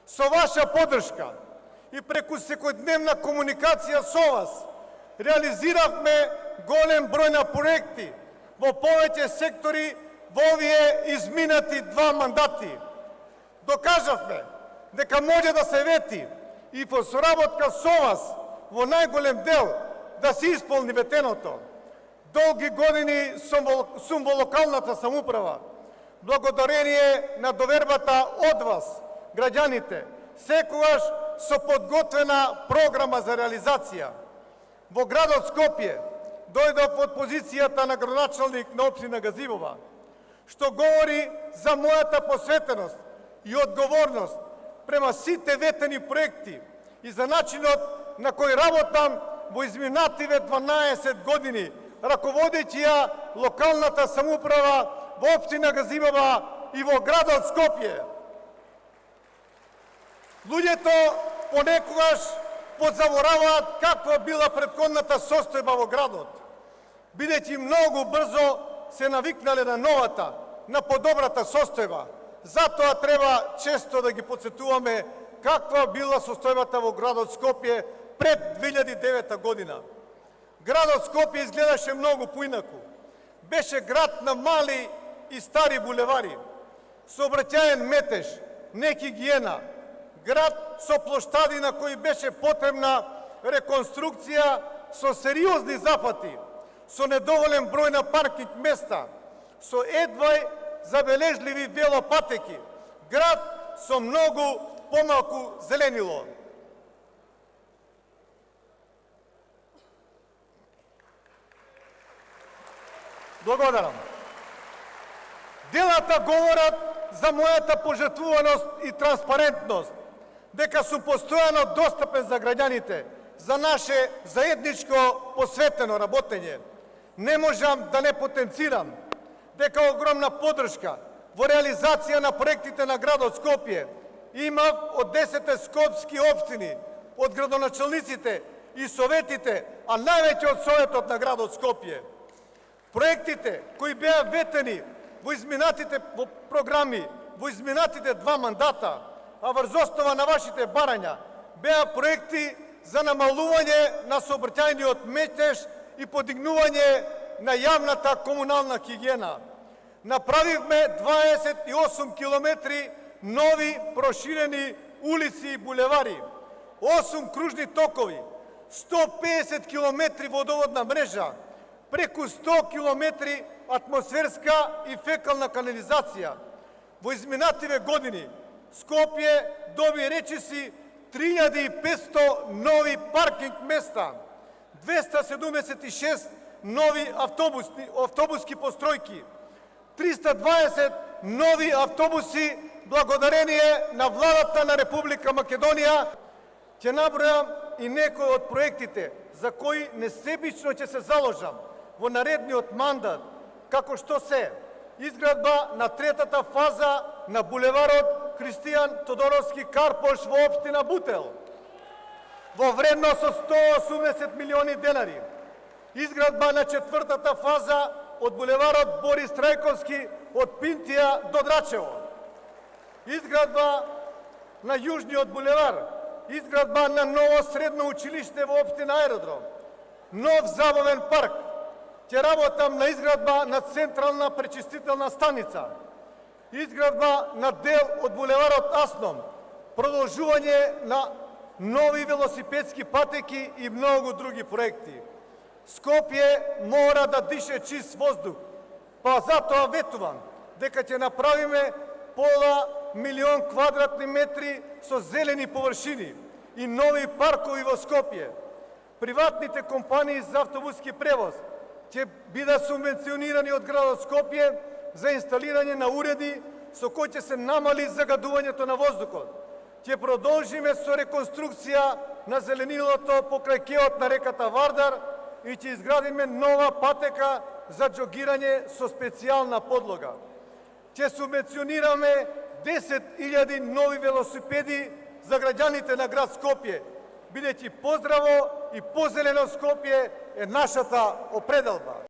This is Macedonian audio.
Со ваша поддршка и преку секојдневна комуникација со вас, реализиравме голем број на проекти во повеќе сектори во овие изминати 2 мандати. Докажавме дека може да се вети и во соработка со вас во најголем дел да се исполни ветеното. Долги години сум во локалната самоуправа. Благодарение на довербата од вас, граѓаните, секогаш со подготвена програма за реализација. Во градот Скопје дојдов од позицијата на градоначалник на општина Газивова, што говори за мојата посветеност и одговорност према сите ветени проекти и за начинот на кој работам во изминативе 12 години, раководејќи ја локалната самоуправа во општина Газивова и во градот Скопје. Луѓето понекогаш подзабораваат каква била претходната состојба во градот, бидејќи многу брзо се навикнале на новата, на подобрата состојба. Затоа треба често да ги подсетуваме каква била состојбата во градот Скопје пред 2009 година. Градот Скопје изгледаше многу поинаку. Беше град на мали и стари булевари, сообраќаен метеж, не хигиена, град со плоштади на кои беше потребна реконструкција со сериозни зафати, со недоволен број на паркинг места, со едвај забележливи велопатеки, град со многу помалку зеленило. Благодарам. Делата говорат за мојата пожртвуваност и транспарентност, дека сум постојано достапен за граѓаните, за наше заедничко посветено работење. Не можам да не потенцирам дека огромна поддршка во реализација на проектите на градот Скопје имав од 10 скопски општини, од градоначалниците и советите, а највеќе од Советот на градот Скопје. Проектите кои беа ветени во изминатите програми, во изминатите 2 мандата, а врз основа на вашите барања, беа проекти за намалување на сообраќајниот метеж и подигнување на јавната комунална хигиена. Направивме 28 километри нови проширени улици и булевари, 8 кружни токови, 150 километри водоводна мрежа, преку 100 километри атмосферска и фекална канализација. Во изминативе години Скопје доби речиси 3500 нови паркинг места, 276 нови автобуски постројки, 320 нови автобуси благодарение на владата на Република Македонија. Ќе набројам и некои од проектите за кои несебично ќе се заложам во наредниот мандат, како што се изградба на 3-та фаза на булеварот Христијан Тодоровски Карпош во општина Бутел во вредност од 180 милиони денари, изградба на 4-та фаза од булеварот Борис Трајковски од Пинтија до Драчево, изградба на Јужниот булевар, изградба на ново средно училиште во општина Аеродром, нов забавен парк. Ќе работам на изградба на централна пречистителна станица, изградба на дел од булеварот Асном, продолжување на нови велосипедски патеки и многу други проекти. Скопје мора да дише чист воздух, па затоа ветувам дека ќе направиме пола милион квадратни метри со зелени површини и нови паркови во Скопје. Приватните компании за автобуски превоз ќе бидат субвенционирани од градот Скопје за инсталирање на уреди со кои ќе се намали загадувањето на воздухот. Ќе продолжиме со реконструкција на зеленилото покрај кеот на реката Вардар и ќе изградиме нова патека за џогирање со специјална подлога. Ќе субвенционираме 10.000 нови велосипеди за граѓаните на град Скопје, бидејќи поздраво и позелено Скопје е нашата определба.